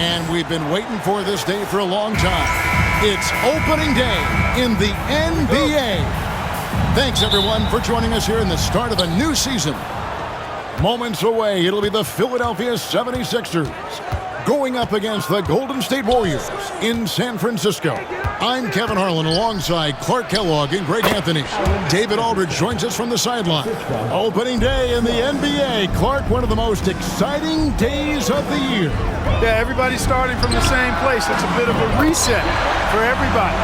And we've been waiting for this day for a long time. It's opening day in the NBA. Thanks, everyone, for joining us here in the start of a new season. Moments away, it'll be the Philadelphia 76ers going up against the Golden State Warriors in San Francisco. I'm Kevin Harlan alongside Clark Kellogg and Greg Anthony. David Aldridge joins us from the sideline. Opening day in the NBA. Clark, one of the most exciting days of the year. Yeah, everybody's starting from the same place. It's a bit of a reset for everybody.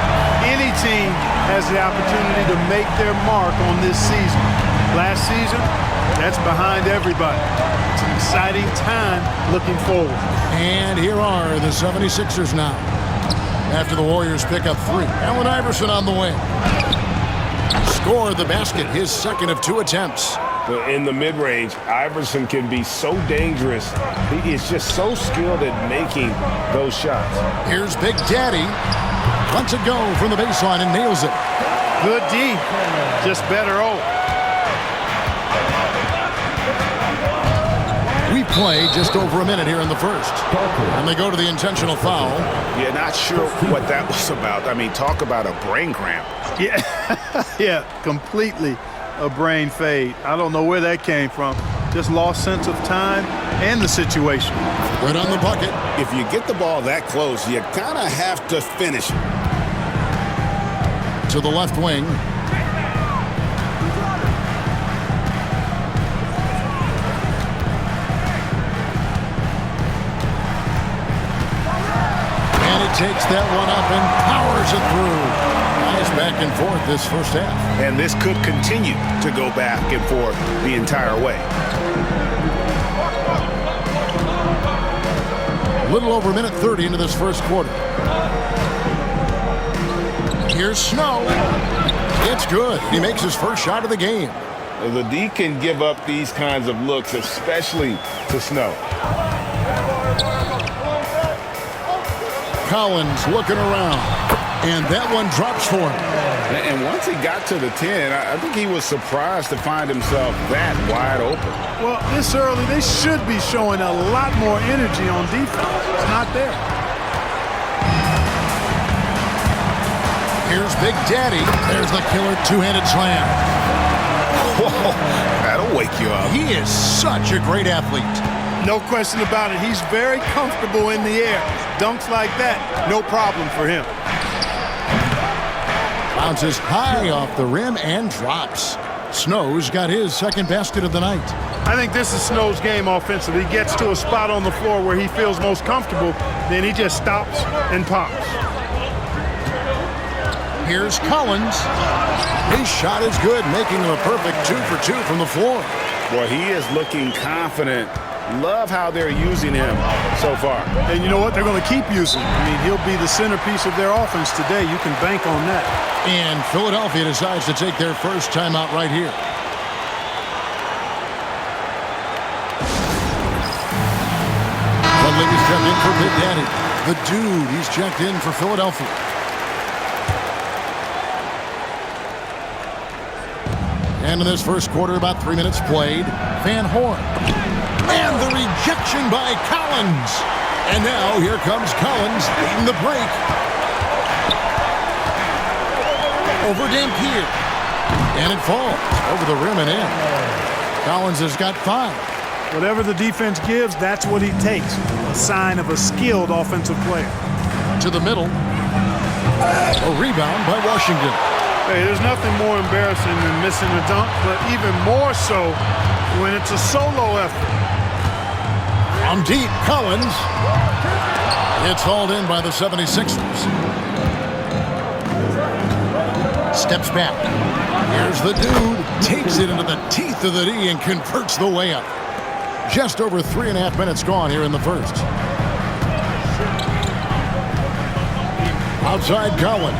Any team has the opportunity to make their mark on this season. Last season, that's behind everybody. It's an exciting time looking forward. And here are the 76ers now. After the Warriors pick up 3. Allen Iverson on the wing. Scored the basket, his second of 2 attempts. In the mid-range, Iverson can be so dangerous. He is just so skilled at making those shots. Here's Big Daddy. Lets it go from the baseline and nails it. Good D, just better O. We play just over a minute here in the first. And they go to the intentional foul. Yeah, not sure what that was about. I mean, talk about a brain cramp. Yeah, completely a brain fade. I don't know where that came from. Just lost sense of time and the situation. Right on the bucket. If you get the ball that close, you kind of have to finish it. To the left wing. Takes that one up and powers it through. Nice back and forth this first half. And this could continue to go back and forth the entire way. A little over a minute 30 into this first quarter. Here's Snow. It's good. He makes his first shot of the game. The D can give up these kinds of looks, especially to Snow. Collins looking around, and that one drops for him. And once he got to the 10, I think he was surprised to find himself that wide open. Well, this early, they should be showing a lot more energy on defense. It's not there. Here's Big Daddy. There's the killer two-handed slam. Whoa, that'll wake you up. He is such a great athlete. No question about it. He's very comfortable in the air. Dunks like that, no problem for him. Bounces high off the rim and drops. Snow's got his second basket of the night. I think this is Snow's game offensively. He gets to a spot on the floor where he feels most comfortable, then he just stops and pops. Here's Collins. His shot is good, making him a perfect 2 for 2 from the floor. Boy, he is looking confident. Love how they're using him so far. And you know what? They're going to keep using him. I mean, he'll be the centerpiece of their offense today. You can bank on that. And Philadelphia decides to take their first timeout right here. Butler's checked in for Big Daddy. The dude, he's checked in for Philadelphia. And in this first quarter, about 3 minutes played, Van Horn. And the rejection by Collins. And now here comes Collins leading the break. Over Dampier. And it falls over the rim and in. Collins has got 5. Whatever the defense gives, that's what he takes. A sign of a skilled offensive player. To the middle. A rebound by Washington. Hey, there's nothing more embarrassing than missing a dunk, but even more so when it's a solo effort. From deep, Collins. It's hauled in by the 76ers. Steps back. Here's the dude. Takes it into the teeth of the D and converts the layup. Just over 3.5 minutes gone here in the first. Outside Collins.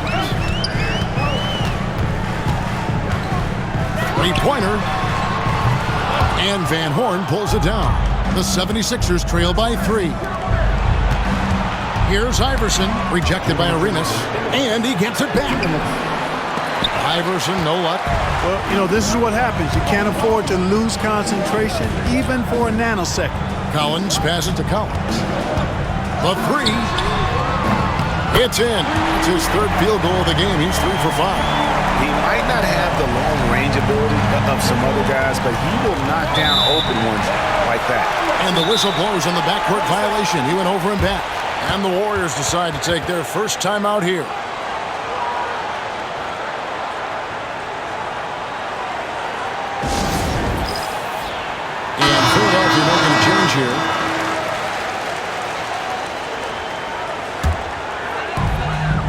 Three-pointer. And Van Horn pulls it down. The 76ers trail by 3. Here's Iverson, rejected by Arenas, and he gets it back. Iverson, no luck. Well, you know, this is what happens. You can't afford to lose concentration, even for a nanosecond. Collins passes to Collins. The three. It's in. It's his third field goal of the game. He's 3 for 5. He might not have the long-range ability of some other guys, but he will knock down open ones like that. And the whistle blows on the backcourt violation. He went over and back. And the Warriors decide to take their first time out here. And Philadelphia making a change here.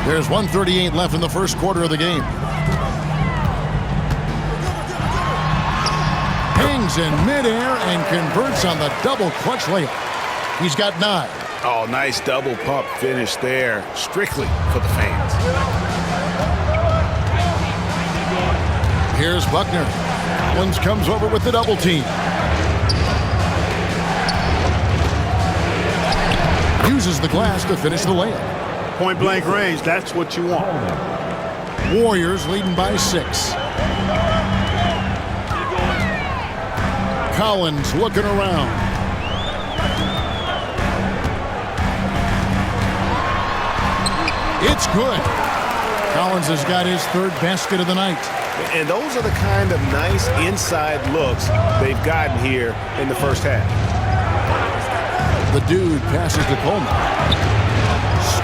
There's 1:38 left in the first quarter of the game. Hangs in midair and converts on the double clutch layup. He's got 9. Oh, nice double pump finish there, strictly for the fans. Here's Buckner. Collins comes over with the double team. Uses the glass to finish the layup. Point-blank range, that's what you want. Warriors leading by 6. Collins looking around. It's good. Collins has got his third basket of the night. And those are the kind of nice inside looks they've gotten here in the first half. The dude passes to Coleman.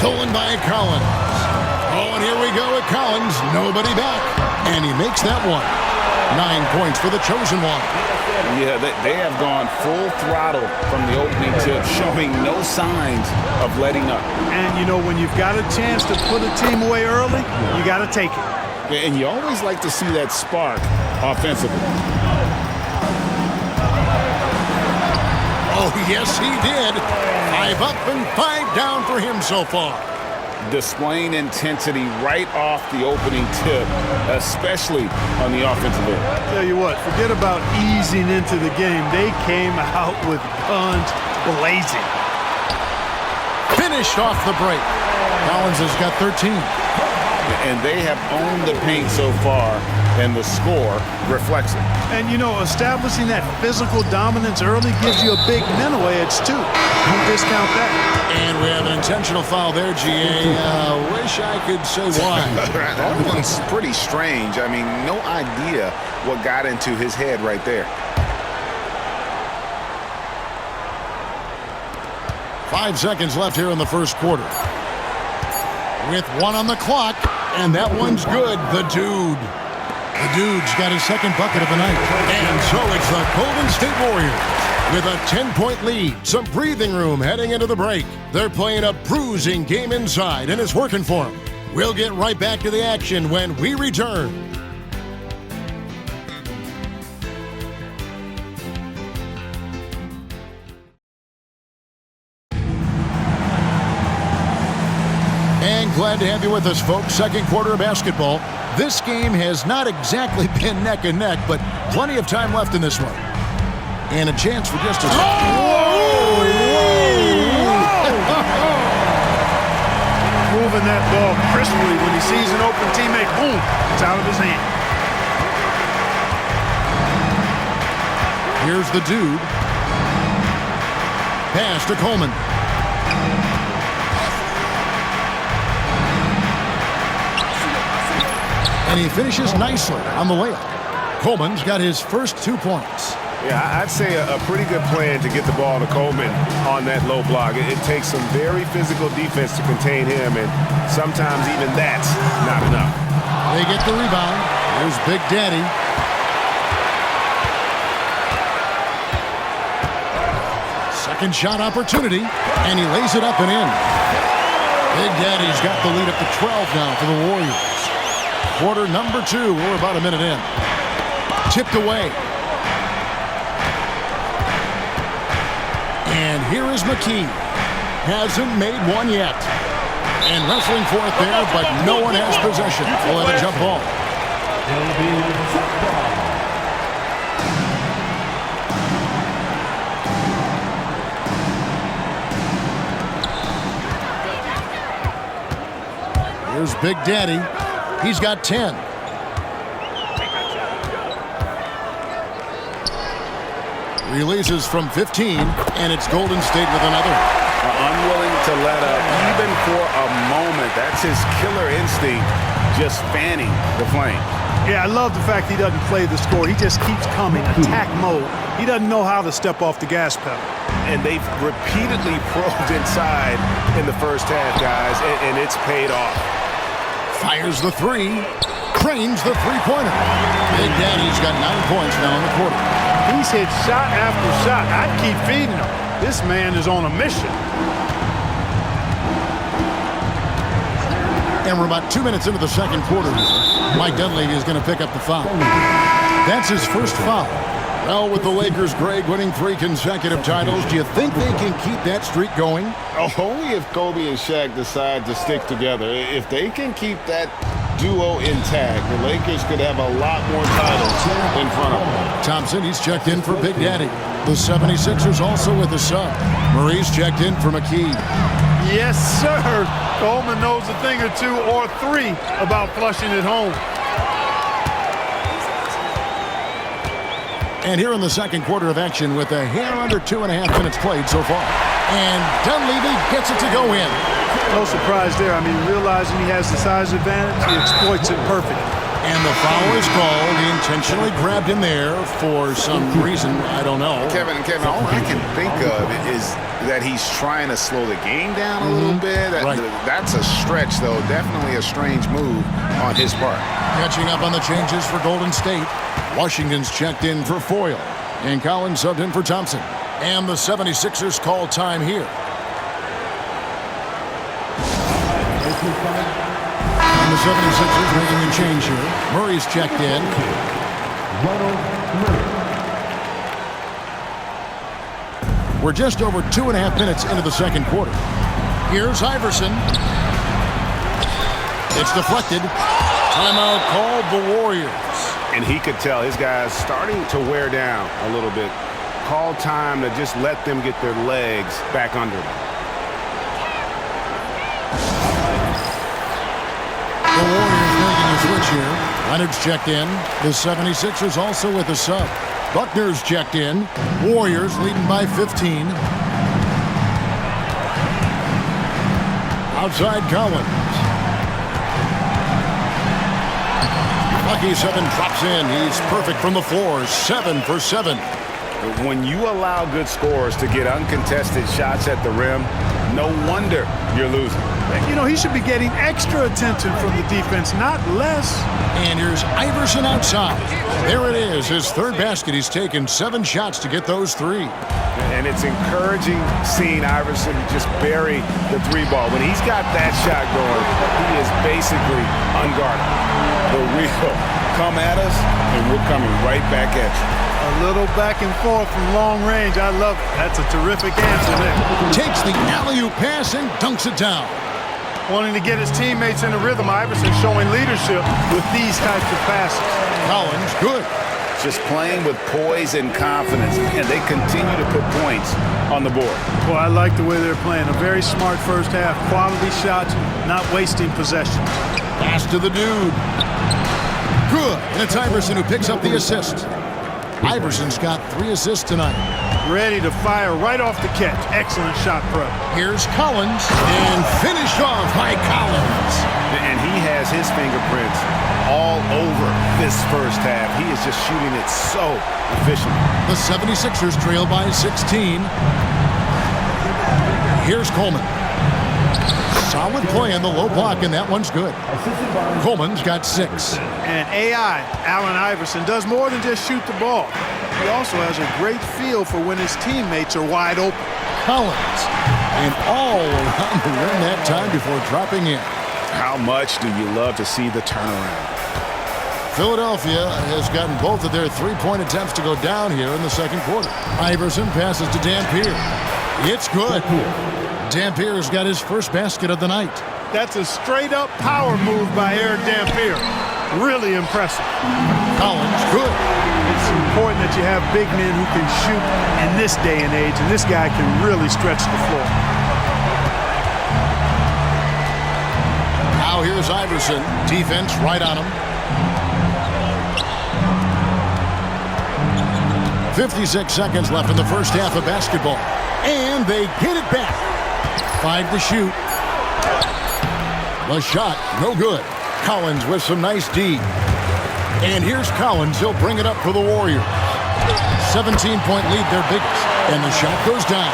Stolen by Collins. Oh, and here we go with Collins. Nobody back. And he makes that one. 9 points for the chosen one. Yeah, they have gone full throttle from the opening tip, showing no signs of letting up. And, you know, when you've got a chance to put a team away early, you got to take it. And you always like to see that spark offensively. Oh, yes, he did. 5 up and 5 down for him so far. Displaying intensity right off the opening tip, especially on the offensive end. Tell you what, forget about easing into the game. They came out with guns blazing. Finished off the break. Collins has got 13. And they have owned the paint so far, and the score reflects it. And, you know, establishing that physical dominance early gives you a big mental edge, too. Don't discount that. And we have an intentional foul there, GA. Wish I could say why. That one's pretty strange. I mean, no idea what got into his head right there. 5 seconds left here in the first quarter. With 1 on the clock, and that one's good. The dude's got his second bucket of the night. And so it's the Golden State Warriors with a 10-point lead. Some breathing room heading into the break. They're playing a bruising game inside, and it's working for them. We'll get right back to the action when we return. And glad to have you with us, folks. Second quarter of basketball. This game has not exactly been neck and neck, but plenty of time left in this one. And a chance for just a... Moving that ball crisply when he sees an open teammate. Boom! It's out of his hand. Here's the dude. Pass to Coleman. And he finishes nicely on the layup. Coleman's got his first 2 points. Yeah, I'd say a pretty good plan to get the ball to Coleman on that low block. It takes some very physical defense to contain him, and sometimes even that's not enough. They get the rebound. Here's Big Daddy. Second shot opportunity, and he lays it up and in. Big Daddy's got the lead up to 12 now for the Warriors. Quarter number 2. We're about a minute in. Tipped away. And here is McKee. Hasn't made one yet. And wrestling for it there, but no one has possession. We'll have a jump ball. Here's Big Daddy. He's got 10. Releases from 15, and it's Golden State with another. Unwilling to let up, even for a moment. That's his killer instinct, just fanning the flame. Yeah, I love the fact he doesn't play the score. He just keeps coming, attack mode. He doesn't know how to step off the gas pedal. And they've repeatedly probed inside in the first half, guys, and it's paid off. Fires the three. Cranes the three-pointer. Big Daddy's got 9 points now in the quarter. He's hit shot after shot. I'd keep feeding him. This man is on a mission. And we're about 2 minutes into the second quarter. Mike Dunleavy is going to pick up the foul. That's his first foul. Well, with the Lakers, Greg, winning 3 consecutive titles, do you think they can keep that streak going? Only if Kobe and Shaq decide to stick together. If they can keep that duo intact, the Lakers could have a lot more titles in front of them. Thompson, he's checked in for Big Daddy. The 76ers also with a sub. Murray's checked in for McKee. Yes, sir. Coleman knows a thing or two or three about flushing it home. And here in the second quarter of action with a hair under 2.5 minutes played so far. And Dunleavy gets it to go in. No surprise there. I mean, realizing he has the size advantage, he exploits it perfectly. And the foul is called. He intentionally grabbed him there for some reason. I don't know. Kevin, all I can think of is that he's trying to slow the game down a little bit. Right. That's a stretch, though. Definitely a strange move on his part. Catching up on the changes for Golden State. Washington's checked in for Foyle. And Collins subbed in for Thompson. And the 76ers call time here. And the 76ers making a change here. Murray's checked in. We're just over 2.5 minutes into the second quarter. Here's Iverson. It's deflected. Timeout called the Warriors. And he could tell his guys starting to wear down a little bit. Call time to just let them get their legs back under them. The Warriors making a switch here. Leonard's checked in. The 76ers also with a sub. Buckner's checked in. Warriors leading by 15. Outside Collins. Lucky 7 drops in. He's perfect from the floor. 7 for 7. When you allow good scorers to get uncontested shots at the rim, no wonder you're losing. You know, he should be getting extra attention from the defense, not less. And here's Iverson outside. There it is, his third basket. He's taken 7 shots to get those 3. And it's encouraging seeing Iverson just bury the 3 ball. When he's got that shot going, he is basically unguarded. The real come at us, and we're coming right back at you. A little back and forth from long range. I love it. That's a terrific answer there. Takes the alley-oop pass and dunks it down. Wanting to get his teammates in the rhythm, Iverson showing leadership with these types of passes. Collins, good. Just playing with poise and confidence, and they continue to put points on the board. Well, I like the way they're playing. A very smart first half. Quality shots, not wasting possession. Pass to the dude. Good. And it's Iverson who picks up the assist. Iverson's got 3 assists tonight. Ready to fire right off the catch. Excellent shot prep. Here's Collins, and finished off by Collins. And he has his fingerprints all over this first half. He is just shooting it so efficiently. The 76ers trail by 16. Here's Coleman. Solid play on the low block, and that one's good. Coleman's got 6. And AI, Allen Iverson, does more than just shoot the ball. He also has a great feel for when his teammates are wide open. Collins, and all around the rim that time before dropping in. How much do you love to see the turnaround? Philadelphia has gotten both of their 3-point attempts to go down here in the second quarter. Iverson passes to Dampier. It's good. Dampier's got his first basket of the night. That's a straight-up power move by Eric Dampier. Really impressive. Collins, good. It's important that you have big men who can shoot in this day and age, and this guy can really stretch the floor. Now here's Iverson. Defense right on him. 56 seconds left in the first half of basketball. And they get it back. 5 to shoot. The shot, no good. Collins with some nice D. And here's Collins. He'll bring it up for the Warriors. 17-point lead, their biggest. And the shot goes down.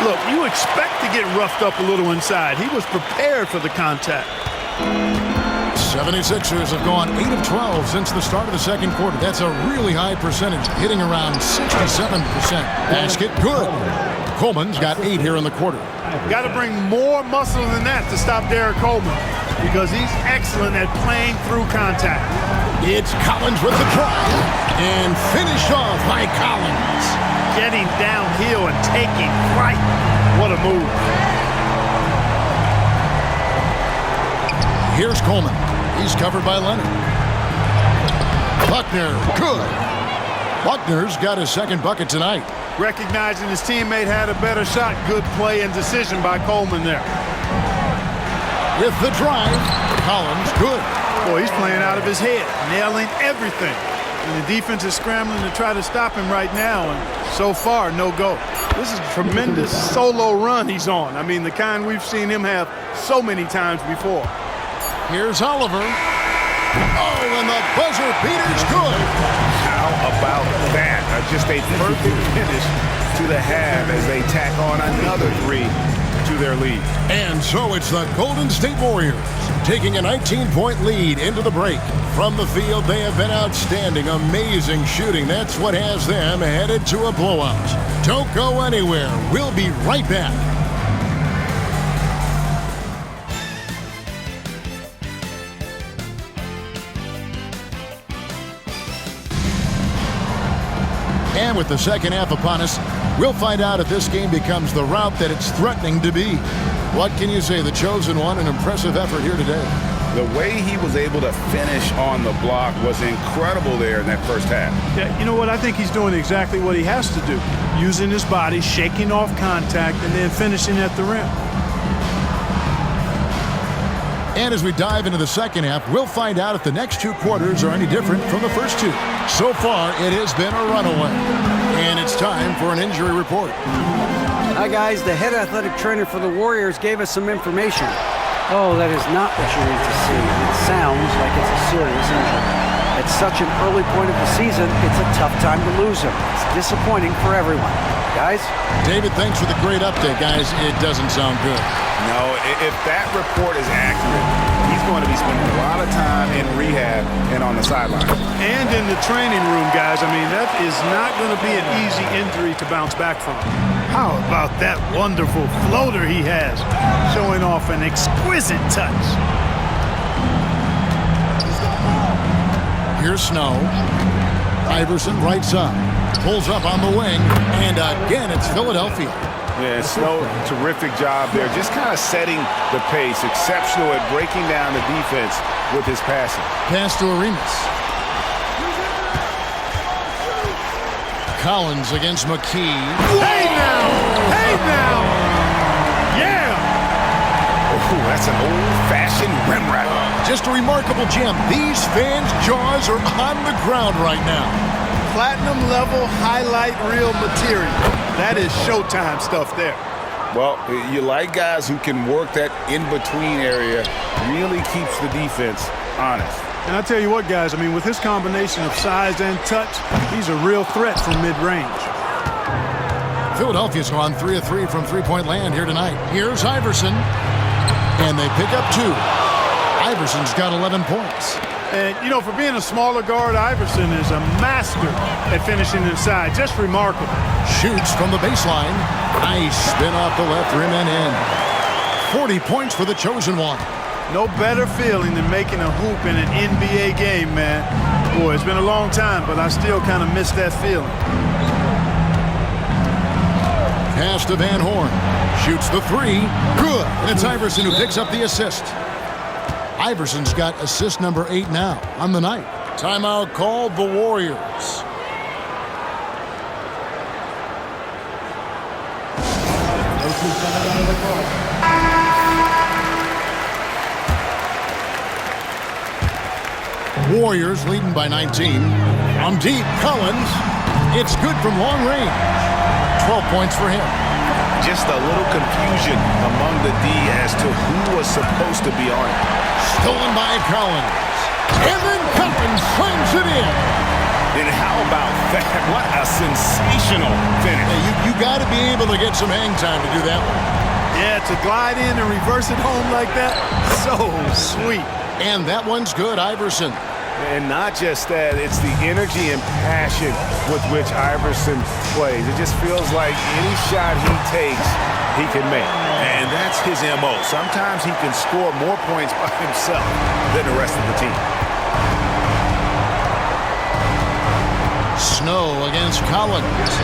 Look, you expect to get roughed up a little inside. He was prepared for the contact. 76ers have gone 8 of 12 since the start of the second quarter. That's a really high percentage, hitting around 67%. Basket, good. Coleman's got 8 here in the quarter. Got to bring more muscle than that to stop Derek Coleman because he's excellent at playing through contact. It's Collins with the drive and finished off by Collins. Getting downhill and taking flight. What a move. Here's Coleman. He's covered by Leonard. Buckner, good. Buckner's got his second bucket tonight. Recognizing his teammate had a better shot. Good play and decision by Coleman there. With the drive, Collins, good. Boy, he's playing out of his head, nailing everything. And the defense is scrambling to try to stop him right now, and so far, no go. This is a tremendous solo run he's on. I mean, the kind we've seen him have so many times before. Here's Oliver. Oh, and the buzzer beater's good. How about that? Just a perfect finish to the half as they tack on another 3 to their lead. And so it's the Golden State Warriors taking a 19-point lead into the break. From the field, they have been outstanding, amazing shooting. That's what has them headed to a blowout. Don't go anywhere. We'll be right back. And with the second half upon us, we'll find out if this game becomes the rout that it's threatening to be. What can you say? The chosen one, an impressive effort here today. The way he was able to finish on the block was incredible there in that first half. Yeah, you know what? I think he's doing exactly what he has to do. Using his body, shaking off contact, and then finishing at the rim. And as we dive into the second half, we'll find out if the next 2 quarters are any different from the first 2. So far, it has been a runaway. And it's time for an injury report. Hi, guys. The head athletic trainer for the Warriors gave us some information. Oh, that is not what you need to see. It sounds like it's a serious injury. At such an early point of the season, it's a tough time to lose him. It's disappointing for everyone. Guys? David, thanks for the great update, guys. It doesn't sound good. No, if that report is accurate, he's going to be spending a lot of time in rehab and on the sideline. And in the training room, guys. I mean, that is not going to be an easy injury to bounce back from. How about that wonderful floater he has, showing off an exquisite touch. Here's Snow. Iverson right side. Pulls up on the wing. And again, it's Philadelphia. Yeah, Snow, terrific job there. Just kind of setting the pace. Exceptional at breaking down the defense with his passing. Pass to Arenas. Collins against McKee. Hey now! Hey now! Yeah! Oh, that's an old-fashioned rim wrap. Just a remarkable gem. These fans' jaws are on the ground right now. Platinum level highlight reel material. That is Showtime stuff there. Well, you like guys who can work that in-between area, really keeps the defense honest. And I tell you what, guys, I mean, with his combination of size and touch, he's a real threat from mid-range. Philadelphia's gone 3 of 3 from three-point land here tonight. Here's Iverson. And they pick up 2. Iverson's got 11 points. And, you know, for being a smaller guard, Iverson is a master at finishing inside. Just remarkable. Shoots from the baseline. Nice spin off the left rim and in. 40 points for the chosen one. No better feeling than making a hoop in an NBA game, man. Boy, it's been a long time, but I still kind of miss that feeling. Pass to Van Horn. Shoots the 3. Good. And it's Iverson who picks up the assist. Iverson's got assist number 8 now on the night. Timeout called the Warriors. Warriors leading by 19. From deep, Collins. It's good from long range. 12 points for him. just a little confusion among the D as to who was supposed to be on it. Stolen by Collins. And then Collins slams it in. And how about that? What a sensational finish. Yeah, you got to be able to get some hang time to do that one. Yeah, to glide in and reverse it home like that, so sweet. And that one's good, Iverson. And not just that, it's the energy and passion with which Iverson plays. It just feels like any shot he takes, he can make. And that's his MO. Sometimes he can score more points by himself than the rest of the team. Snow against Collins.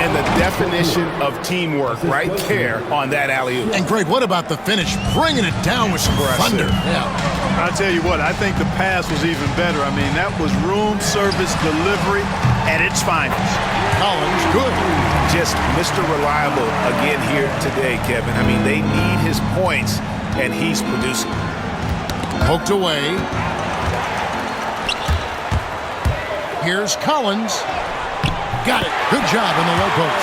And the definition of teamwork right there on that alley-oop. And Greg, what about the finish? Bringing it down with some thunder. Yeah. I'll tell you what, I think the pass was even better. I mean, that was room service delivery at its finest. Collins, good. Just Mr. Reliable again here today, Kevin. I mean, they need his points, and he's producing. Poked away. Here's Collins. Got it. Good job in the low post.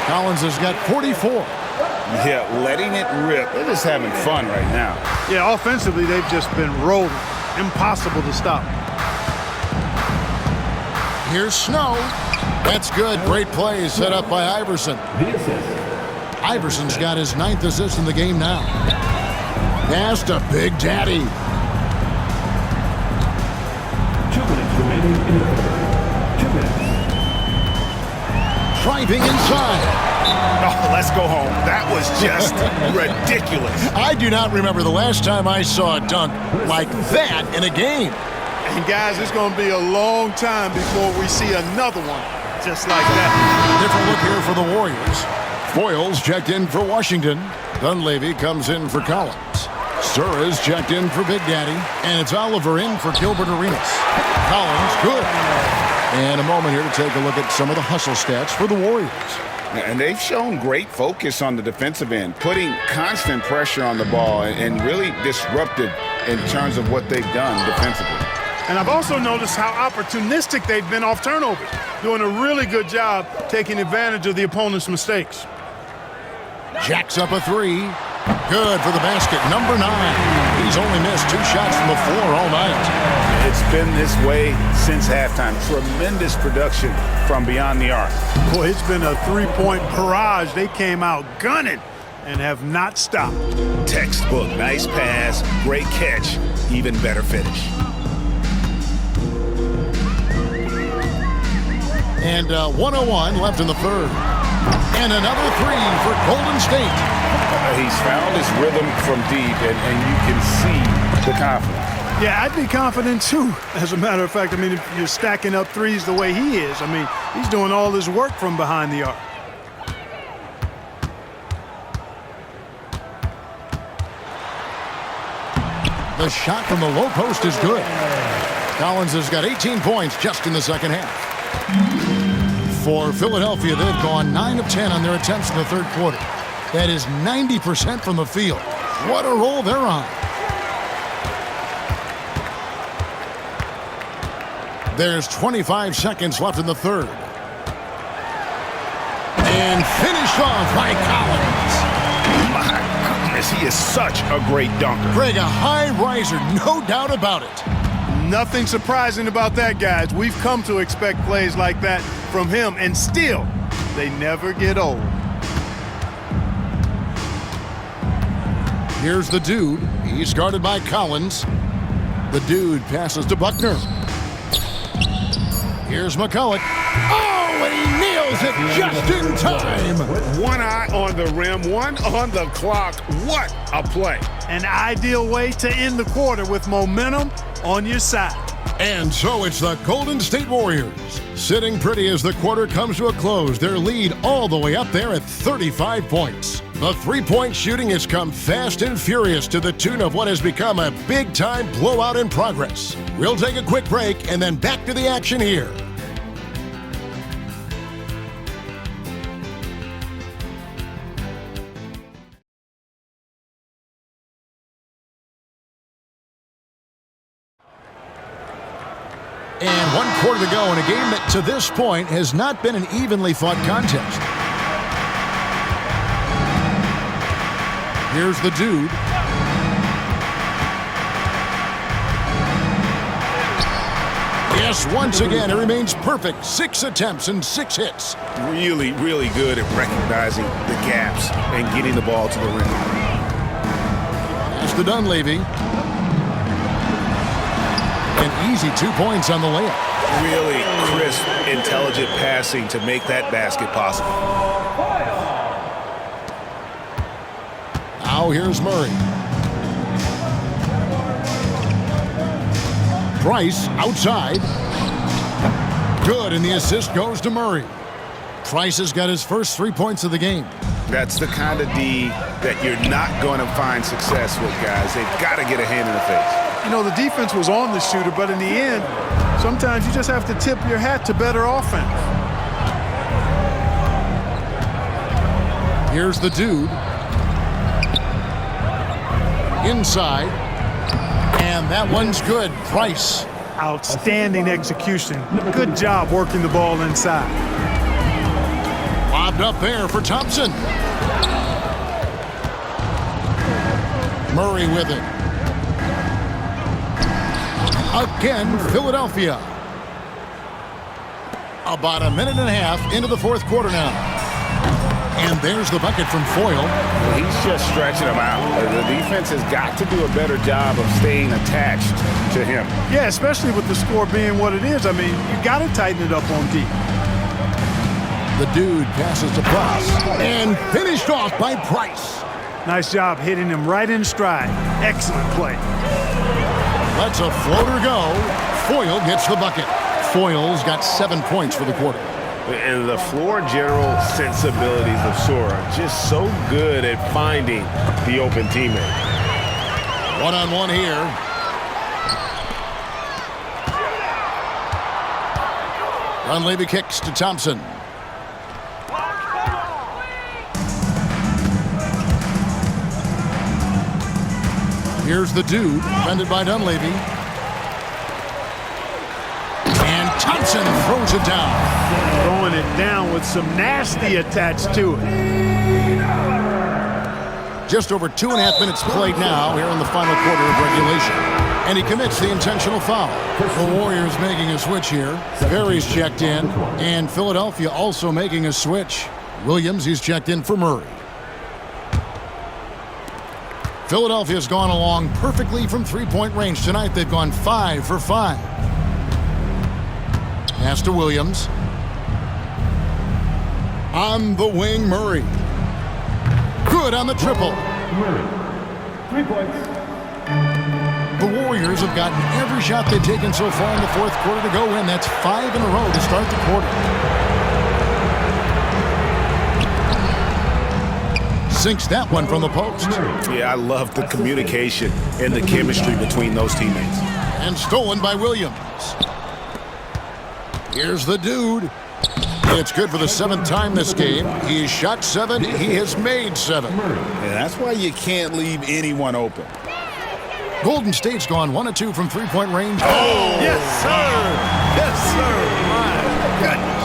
Collins has got 44. Yeah, letting it rip. They're just having fun right now. Yeah, offensively, they've just been rolling. Impossible to stop. Here's Snow. That's good. Great play set up by Iverson. Iverson's got his 9th assist in the game now. Pass to Big Daddy. 2 minutes remaining in the third. 2 minutes. Driving inside. Oh, let's go home. That was just ridiculous. I do not remember the last time I saw a dunk like that in a game. And guys, it's going to be a long time before we see another one just like that. Different look here for the Warriors. Foyles checked in for Washington. Dunleavy comes in for Collins. Sturz checked in for Big Daddy. And it's Oliver in for Gilbert Arenas. Collins, good. And a moment here to take a look at some of the hustle stats for the Warriors. And they've shown great focus on the defensive end, putting constant pressure on the ball and really disruptive in terms of what they've done defensively. And I've also noticed how opportunistic they've been off turnovers, doing a really good job taking advantage of the opponent's mistakes. Jacks up a three. Good for the basket. Number 9. He's only missed 2 shots from the floor all night. It's been this way since halftime. Tremendous production from beyond the arc. Boy, it's been a 3-point barrage. They came out gunning and have not stopped. Textbook. Nice pass. Great catch. Even better finish. And 101 left in the third. And another 3 for Golden State. He's found his rhythm from deep, and you can see the confidence. Yeah, I'd be confident too. As a matter of fact, I mean, if you're stacking up threes the way he is, I mean, he's doing all his work from behind the arc. The shot from the low post is good. Collins has got 18 points just in the second half. For Philadelphia, they've gone 9 of 10 on their attempts in the third quarter. That is 90% from the field. What a roll they're on. There's 25 seconds left in the third. And finished off by Collins. My goodness, he is such a great dunker. Greg, a high riser, no doubt about it. Nothing surprising about that, guys. We've come to expect plays like that from him, and still, they never get old. Here's the dude. He's guarded by Collins. The dude passes to Buckner. Here's McCulloch. Oh, and he nails it just in time. One eye on the rim, one on the clock. What a play. An ideal way to end the quarter with momentum on your side. And so it's the Golden State Warriors sitting pretty as the quarter comes to a close. Their lead all the way up there at 35 points. The three-point shooting has come fast and furious to the tune of what has become a big-time blowout in progress. We'll take a quick break and then back to the action here. And 1 quarter to go in a game that to this point has not been an evenly fought contest. Here's the dude. Yes, once again, it remains perfect. 6 attempts and 6 hits. Really, really good at recognizing the gaps and getting the ball to the rim. That's the Dunleavy. An easy 2 points on the layup. Really crisp, intelligent passing to make that basket possible. Now here's Murray. Price outside. Good, and the assist goes to Murray. Price has got his first 3 points of the game. That's the kind of D that you're not going to find success with, guys. They've got to get a hand in the face. You know, the defense was on the shooter, but in the end, sometimes you just have to tip your hat to better offense. Here's the dude. Inside. And that one's good. Price. Outstanding execution. Good job working the ball inside. Lobbed up there for Thompson. Murray with it. Again, Philadelphia. About a minute and a half into the fourth quarter now. And there's the bucket from Foyle. He's just stretching him out. The defense has got to do a better job of staying attached to him. Yeah, especially with the score being what it is. I mean, you got to tighten it up on D. The dude passes to Price. And finished off by Price. Nice job hitting him right in stride. Excellent play. Lets a floater go. Foyle gets the bucket. Foyle's got 7 points for the quarter. And the floor general sensibilities of Sora, just so good at finding the open teammate. One-on-one here. Dunleavy kicks to Thompson. Here's the dude, defended by Dunleavy. And Thompson throws it down. Throwing it down with some nasty attached to it. Just over 2.5 minutes played now here in the final quarter of regulation. And he commits the intentional foul. The Warriors making a switch here. Perry's checked in. And Philadelphia also making a switch. Williams, he's checked in for Murray. Philadelphia's gone along perfectly from three-point range tonight. They've gone 5 for 5. Pass to Williams. On the wing, Murray. Good on the triple. Murray. 3 points. The Warriors have gotten every shot they've taken so far in the fourth quarter to go in. That's 5 in a row to start the quarter. Sinks that one from the post. Yeah, I love the communication and the chemistry between those teammates. And stolen by Williams. Here's the dude. It's good for the 7th time this game. He's shot 7. He has made 7. And that's why you can't leave anyone open. Golden State's gone 1 of 2 from three-point range. Oh, yes, sir. Yes, sir. My goodness.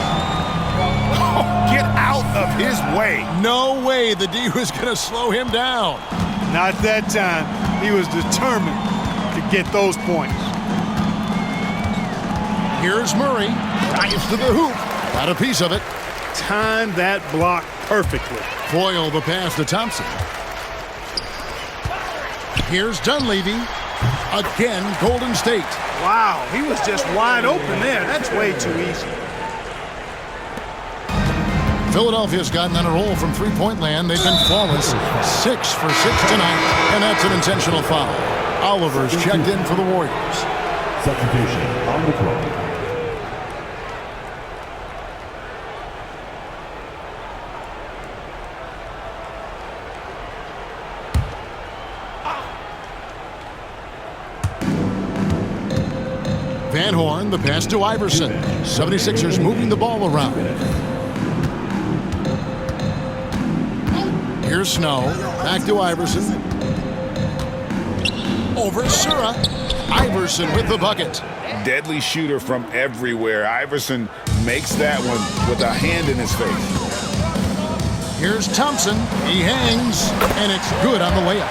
Oh, get out of his way. No way the D was going to slow him down. Not that time. He was determined to get those points. Here's Murray. Drives to the hoop. Got a piece of it. Timed that block perfectly. Foyle the pass to Thompson. Here's Dunleavy. Again, Golden State. Wow, he was just wide open there. That's way too easy. Philadelphia's gotten on a roll from three-point land. They've been flawless. 6 for 6 tonight, and that's an intentional foul. Oliver's checked in for the Warriors. Substitution on the floor. Van Horn, the pass to Iverson. 76ers moving the ball around. Here's Snow. Back to Iverson. Over Sura. Iverson with the bucket. Deadly shooter from everywhere. Iverson makes that one with a hand in his face. Here's Thompson. He hangs, and it's good on the layup.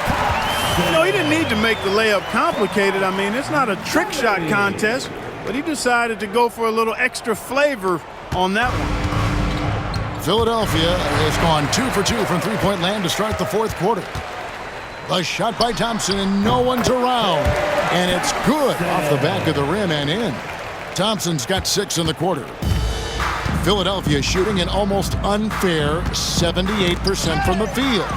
You know, he didn't need to make the layup complicated. I mean, it's not a trick shot contest, but he decided to go for a little extra flavor on that one. Philadelphia has gone 2 for 2 from three-point land to start the fourth quarter. The shot by Thompson, and no one's around. And it's good off the back of the rim and in. Thompson's got 6 in the quarter. Philadelphia shooting an almost unfair 78% from the field.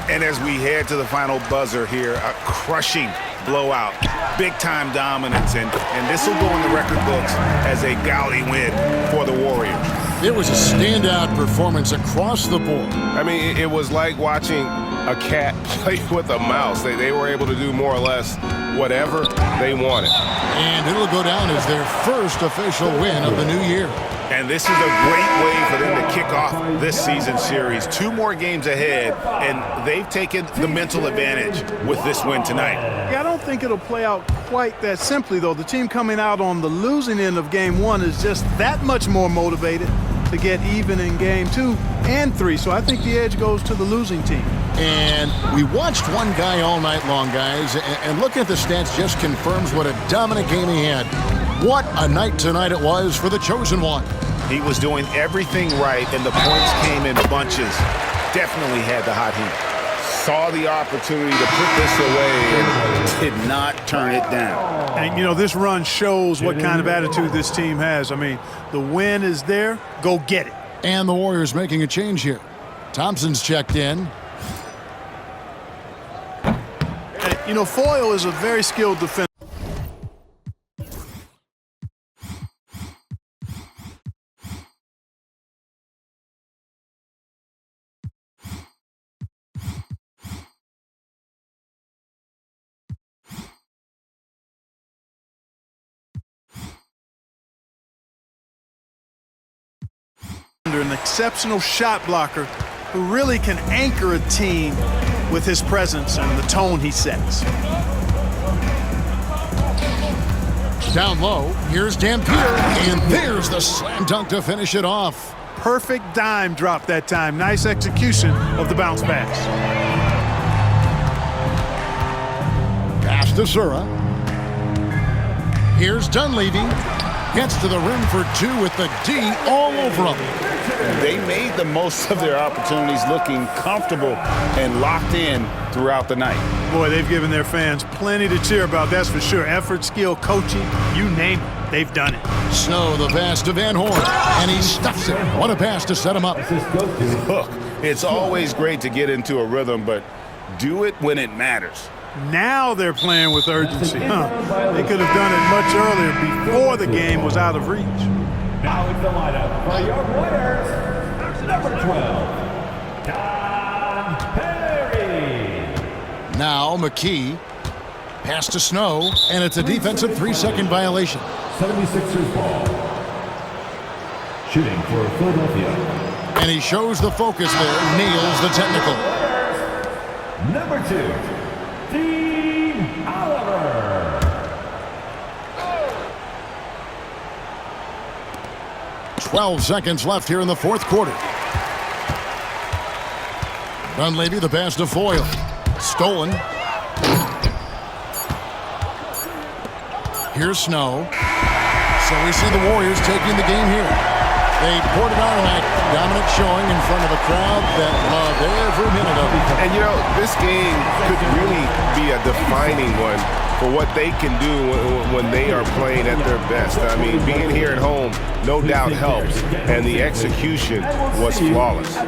And as we head to the final buzzer here, a crushing blowout, big-time dominance, and this will go in the record books as a gaudy win for the Warriors. It was a standout performance across the board. I mean, it was like watching a cat play with a mouse. They were able to do more or less whatever they wanted. And it'll go down as their first official win of the new year. And this is a great way for them to kick off this season series. 2 more games ahead, and they've taken the mental advantage with this win tonight. Yeah, I don't think it'll play out quite that simply, though. The team coming out on the losing end of game 1 is just that much more motivated to get even in game 2 and 3. So I think the edge goes to the losing team. And we watched one guy all night long, guys, and looking at the stats just confirms what a dominant game he had. What a night tonight it was for the chosen one. He was doing everything right, and the points came in bunches. Definitely had the hot heat. Saw the opportunity to put this away and Did not turn it down. And, you know, this run shows what kind of attitude this team has. I mean, the win is there. Go get it. And the Warriors making a change here. Thompson's checked in. And, you know, Foyle is a very skilled defender. An exceptional shot blocker who really can anchor a team with his presence and the tone he sets. Down low, here's Dampier, and there's the slam dunk to finish it off. Perfect dime drop that time. Nice execution of the bounce pass. Pass to Sura. Here's Dunleavy. Gets to the rim for 2 with the D all over him. They made the most of their opportunities, looking comfortable and locked in throughout the night. Boy, they've given their fans plenty to cheer about, that's for sure. Effort, skill, coaching, you name it, they've done it. Snow, the pass to Van Horn, and he stuffs it. What a pass to set him up. look. It's always great to get into a rhythm, but do it when it matters. Now they're playing with urgency. They could have done it much earlier before the game was out of reach. Now in the lineup for your Warriors, number 12, Don Perry. Now McKee. Pass to Snow, and it's a defensive 3-second violation. 76ers ball. Shooting for Philadelphia. And he shows the focus there, nails the technical. Number 2. Dean Oliver. 12 seconds left here in the fourth quarter. Dunleavy, the pass to Foyle. Stolen. Here's Snow. So we see the Warriors taking the game here. They poured it on tonight. Dominant showing in front of a crowd that loved every minute of it. And, you know, this game could really be a defining one for what they can do when they are playing at their best. I mean, being here at home, no doubt helps, and the execution was flawless.